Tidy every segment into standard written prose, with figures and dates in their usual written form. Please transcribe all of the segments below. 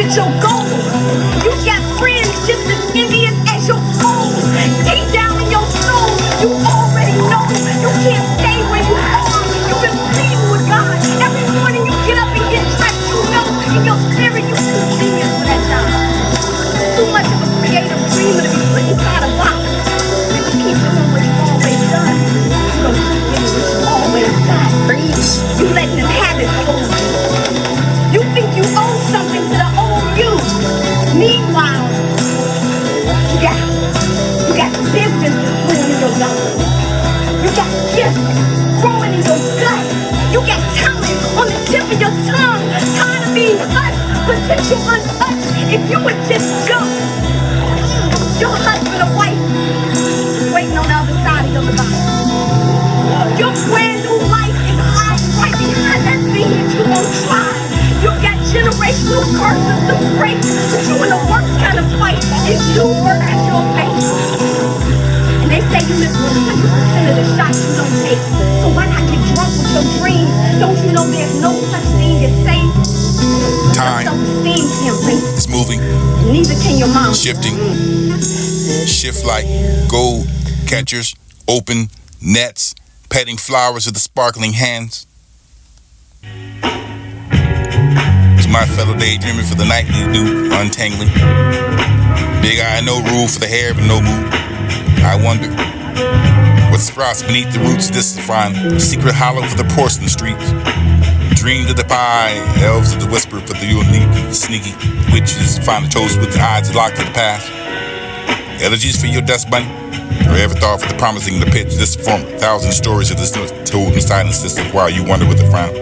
get your goal. You got friends just as envious as your soul. Deep down in your soul, you already know you can't stay where you are. You've been pleading with God. Every morning you get up and get dressed, you know in your spirit you too genius for that job. Too much of a creative dreamer to be put inside a box. You keep doing what you've always done. You don't keep getting what you've always got. You letting them have it for you. You think you owe something to the old you. Meanwhile, you got business growing in your gut. You got gifts growing in your gut. You got talent on the tip of your tongue. Tired of being hushed, potential untouched. If you would just jump, your husband or wife waiting on the other side of your divide. Your brand new life is hiding right behind that thing that you won't try. You got generational curses to break, but you in the worst kind of fight is you versus your fate. And they say you miss 100% of the shots you don't take. So why not get drunk with your dreams? Don't you know there's no such thing as safe? Time is moving, neither can your mom. Shifting, shift like gold catchers, open nets, petting flowers with the sparkling hands. To my fellow daydreaming for the nightly dew, untangling. Big eye, no rule for the hair, but no move. I wonder what sprouts beneath the roots of this fine secret hollow for the porcelain streets. Dreamed of the pie, elves of the whisper for the unique, sneaky witches find the toast with the eyes locked to the past. Elegies for your dust bunny, or ever thought for the promising to pitch this form 1,000 stories of this told in silent system while you wonder with a frown.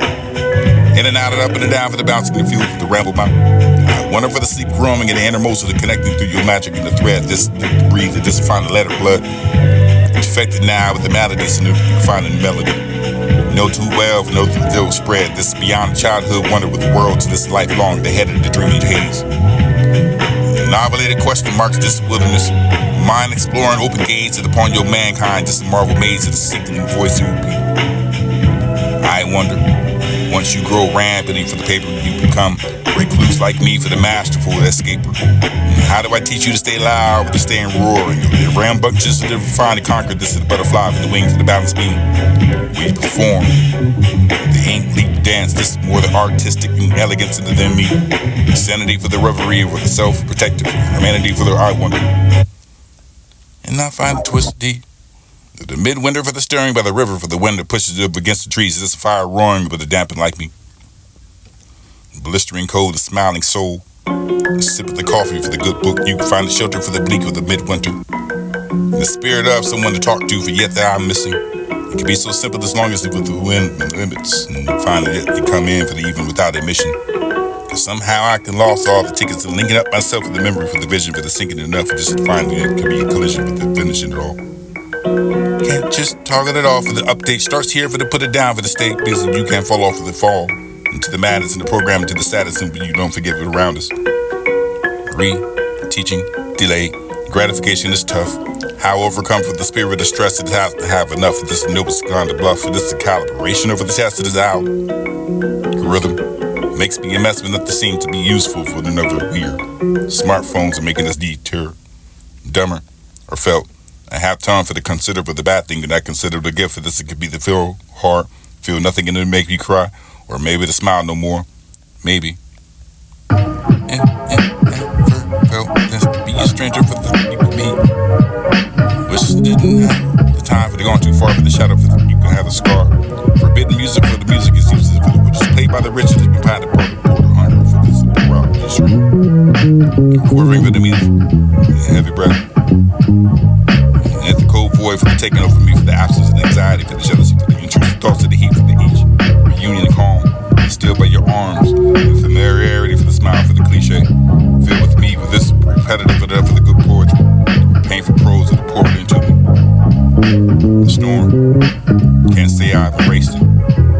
In and out and up and down for the bouncing and fuel for the ramble mountain. I wonder for the sleep roaming and the innermost of the connecting through your magic and the thread, this the breathe, this find the letter blood. Infected now with the maladies and the finding melody. Know too well, no they'll spread this beyond childhood wonder with the world to this lifelong, the head of the dreamy haze. Novelated question marks this wilderness. Mind exploring open gates upon your mankind, this marvel maze of the sickening voice you repeat. I wonder, once you grow rampant for the paper, you become recluse like me for the masterful escaper. How do I teach you to stay loud, to stay roaring? The rambunctious to finally conquer this is the butterfly with the wings of the balance beam. We perform the ink leap dance, this more the artistic and elegance than me. Sanity for the reverie, for the self-protective, humanity for the I wonder. And I find a twist deep. The midwinter for the stirring by the river, for the wind that pushes up against the trees. This fire roaring with a dampen like me. Blistering cold, the smiling soul. A sip of the coffee for the good book. You can find a shelter for the bleak of the midwinter. The spirit of someone to talk to, for yet that I'm missing. It can be so simple as long as with the wind limits. And finally yet they come in for the even without admission. Somehow I can lost all the tickets and linking up myself with the memory for the vision for the sinking enough for just to find it could be a collision with the finishing it all. Can't just target it off for the update starts here for the put it down for the state because you can't fall off for the fall into the madness and the program into the status and you don't forget it around us. Teaching, delay, gratification is tough. How overcome for the spirit of stress it has to have enough of this noble kind of bluff for this calibration over the test it is out. Rhythm. Makes me a mess enough to seem to be useful for another weird. Smartphones are making us deter, dumber, or felt. I have time for the consider for the bad thing that I consider the gift for this. It could be the feel hard, feel nothing and it make me cry, or maybe the smile no more. Maybe. Felt this be a stranger for the me. Wish didn't have the time for the going too far for the shadow for the you can have a scar. Forbidden music for the music is useless for the which is played by the rich and behind the border hunger for this around the street. Quivering with the music, heavy breath. And the cold void for the taking over me for the absence and anxiety for the jealousy for the intrusive thoughts of the heat for the each. Reunion and calm, still by your arms, and familiarity for the smile for the cliche. Filled with me with this repetitive for the good poetry. Painful prose that poured into me. The storm. Can't say I've erased it.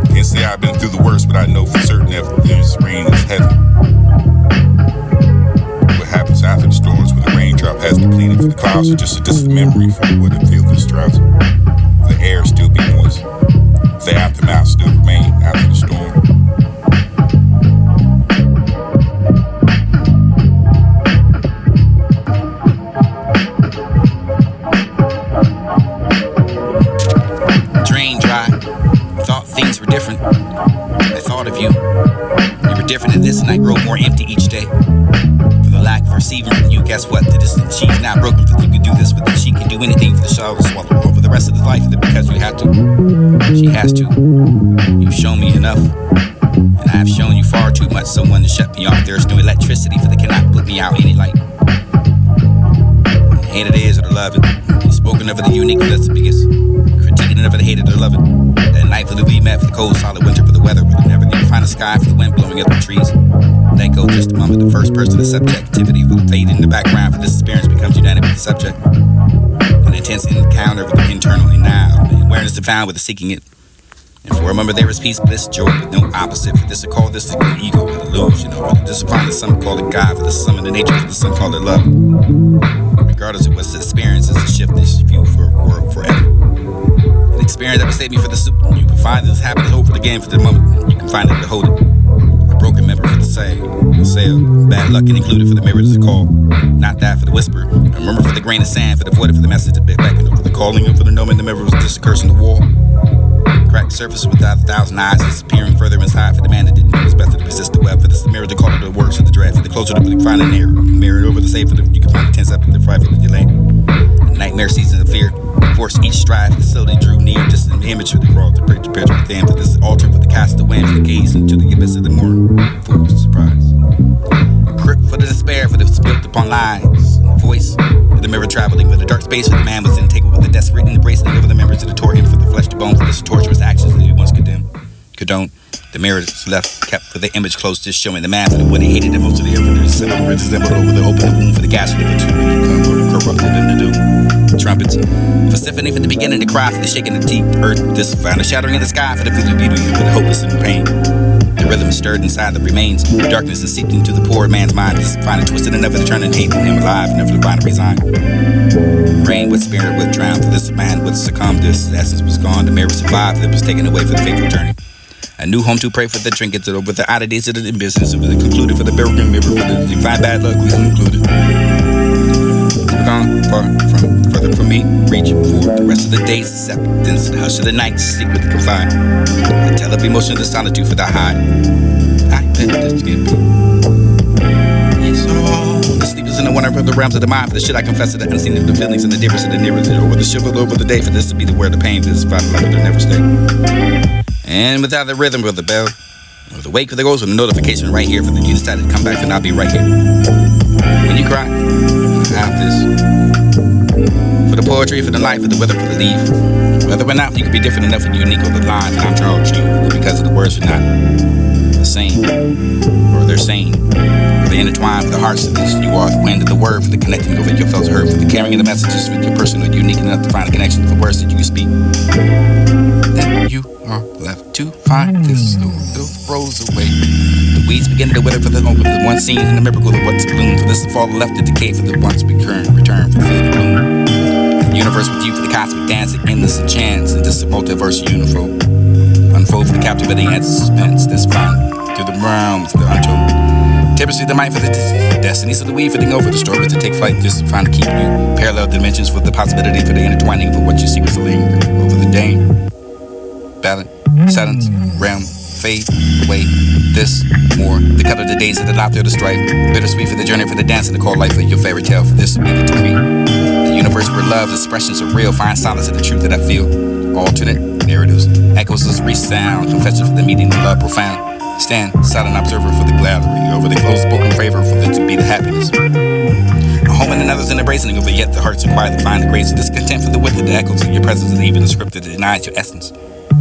Can't say I've been through the worst, but I know for certain that this rain is heavy. What happens after the storms when the raindrop has depleted for the clouds are just a distant memory for what it feels this drowsy. The air still be moist. The aftermath still remain after the storm. this and I grow more empty each day. For the lack of receiving from you, guess what? The distant she's not broken for you can do this with it. She can do anything for the shadow to swallow over the rest of his life because you have to. She has to. You've shown me enough. And I have shown you far too much. Someone to shut me off. There's no electricity for they cannot put me out any light. Hate it is or to love it. You've spoken of the unique, that's the biggest. Critiquing of the hated or love it. That night for the we met for the cold, solid winter for the weather. But never need to find a sky for the wind blowing up the trees. Let go just a moment. The first person, the subjectivity will fade in the background. For this experience becomes united with the subject. An intense encounter with the internal and now. The awareness to found with the seeking it. And for a moment there is peace, bliss, joy, but no opposite. For this to call this the ego, an illusion. Or this to find the sun call it God. For this summon the nature, for the sun call it love. Regardless of what's the experience, it's a shift this view for world forever. An experience that will save me for the soup. You can find this happening over again for the moment. You can find it to hold it. A broken member for the sail, bad luck and included for the mirror is a call. Not that for the whisper. A murmur for the grain of sand, for the void, for the message to beckoning, for the calling, and for the knowing the mirror was just a curse on the wall. Cracked surface without 1,000 eyes, disappearing further inside for the man that didn't know it was better to resist the web. For this mirror to call it the works of the dread, for the closer to find an error. Mirror over the safe, for the you can find the tense up the frightful delay. The nightmare seasons of fear, force each stride, the slowly drew near, just an image of the crawl to picture with them. For this altar, for the cast the wind, for the gaze into the abyss of the morn. Full surprise. A crypt for the despair, for the built upon lies. Voice, for the mirror traveling, for the dark space, for the man was entangled with the desperate embracing of the members of the tore him, for the flesh to bone, for the torturous actions that he once condoned. The mirrors left kept for the image close, just showing the man for the what he hated the most of the evidence. Seven bridges emerald over the open wound for the gas of the corrupted in the doom. Trumpets for symphony for the beginning to cry for the shaking of the deep earth. This found a shattering in the sky for the beauty for the hopeless and pain. The rhythm is stirred inside the remains. Darkness is seeped into the poor man's mind. This finding twisted and never to turn and hating him alive, never to find to resign. Rain with spirit would drown for this man would succumb. This essence was gone. The mirror survived. It was taken away for the fateful journey. A new home to pray for the trinkets over the oddities of the business of the concluded for the burial mirror for the divine bad luck was included. Gone further from me, reach for the rest of the days acceptance, the hush of the night, secret confined. The tell of emotion, the solitude for the high. I bet this can be. It's all the sleepers in the wonder of the realms of the mind. For the shit I confess to the unseen of the feelings and the difference of the nearest over the shiver over the day. For this to be the word of pain, this spot like it'll never stay. And without the rhythm of the bell, or the wake of the ghost, with a notification right here for the you decided to come back and I'll be right here. When you cry, I have this. For the poetry, for the life, for the weather, for the leaf. Whether or not you could be different enough and unique with the lines, and I'm Charles G. Because of the words are not the same, or they're sane. Or they intertwine with the hearts of this. You are the wind of the word for the connecting over your felt heard, for the carrying of the messages with your personal, unique enough to find a connection with the words that you can speak. Then you are left to find this rose away. The weeds begin to wither for the moment of the one scene in the miracle of what's bloomed. For this fall left to decay for the once return for the faded bloom. The universe with you for the cosmic dance, the endless chance, and this multiverse unfold. Unfold for the captivating and suspense that's fun through the realms of the untold. Tapestry the mind for the destinies of the weave fitting over the stories to take flight. Just find to keep you parallel dimensions for the possibility for the intertwining for what you secrets linger over the dame. Balance, silence, realm, fade away. This more the cut of the days of the laughter of the strife. Bittersweet for the journey, for the dance and the call life for your fairy tale. For this will be the decree. The universe where love's expressions are real. Find solace in the truth that I feel. Alternate narratives, echoes of resound. Confession for the meeting of love profound. Stand silent observer for the gallery. Over the closed spoken favor for the to be the happiness. A home and another's an embracing over yet the hearts require to find the grace of discontent for the width of the echoes of your presence and even the script that denies your essence.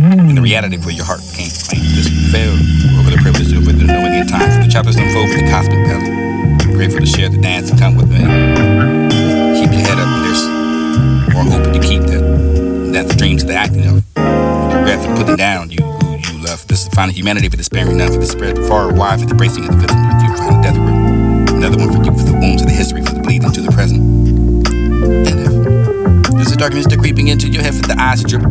And the reality for your heart can't claim this fail over the privilege of the knowing in time for the chapters unfold for the cosmic belly. Grateful to share the dance and come with me. Keep your head up and there's more hope to keep that the dream to the acting of. The regret for putting down you who you love. This is finding humanity for the sparing none for the spread far and wide for the bracing of the vision for you find the death grip. Another one for you for the wounds of the history for the bleeding to the present. And if there's a darkness that creeping into your head for the eyes drip.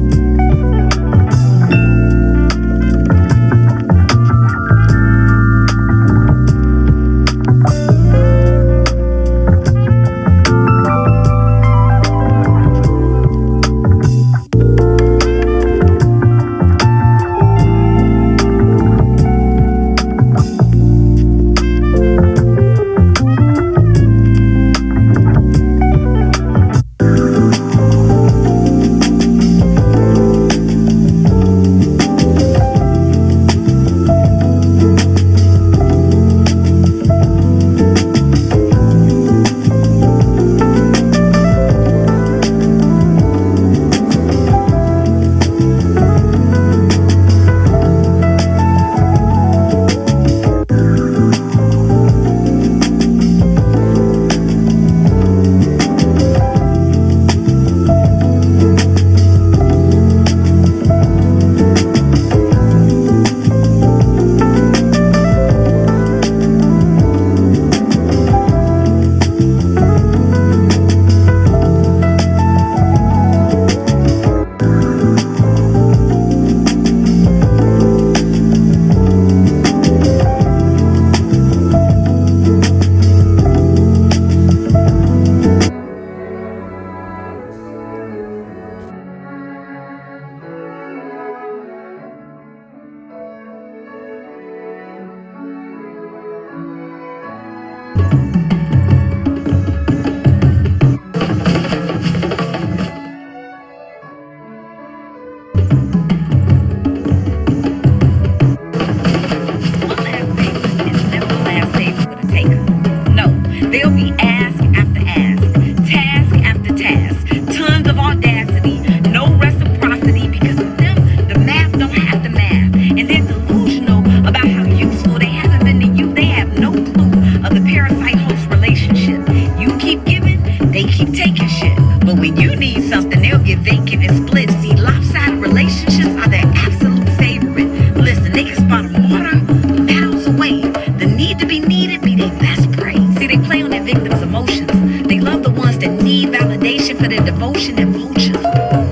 There'll be ask after ask, task after task, tons of audacity, no reciprocity, because with them, the math don't have the math. And they're delusional about how useful they haven't been to you. They have no clue of the parasite-host relationship. You keep giving, they keep taking shit. But when you need something, they'll get vacant and split. See, lopsided relationships are their absolute favorite. Listen, they can spot a water miles away. The need to be needed be their best prey. See, they play on their victims' emotions. They love the ones that need validation for their devotion and vultures.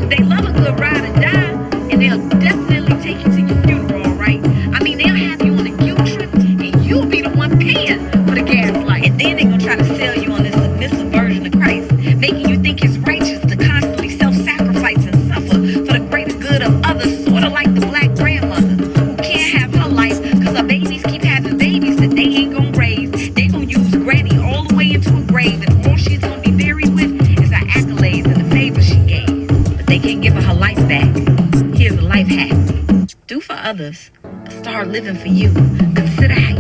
They love a good ride or die, and they'll definitely take you to your funeral, all right? I mean, they'll have you on a guilt trip, and you'll be the one paying for the gaslight. And then they're gonna try to sell you on this submissive version of Christ, making you think it's righteous to constantly self-sacrifice and suffer for the greater good of others, sort of like the black grandmother who can't have her life because her babies keep having babies that they ain't gonna raise. They gonna use granny all the way into a grave, and all she's gonna be buried with is her accolades and the favors she gave. But they can't give her life back. Here's a life hack. Do for others, but start living for you. Consider how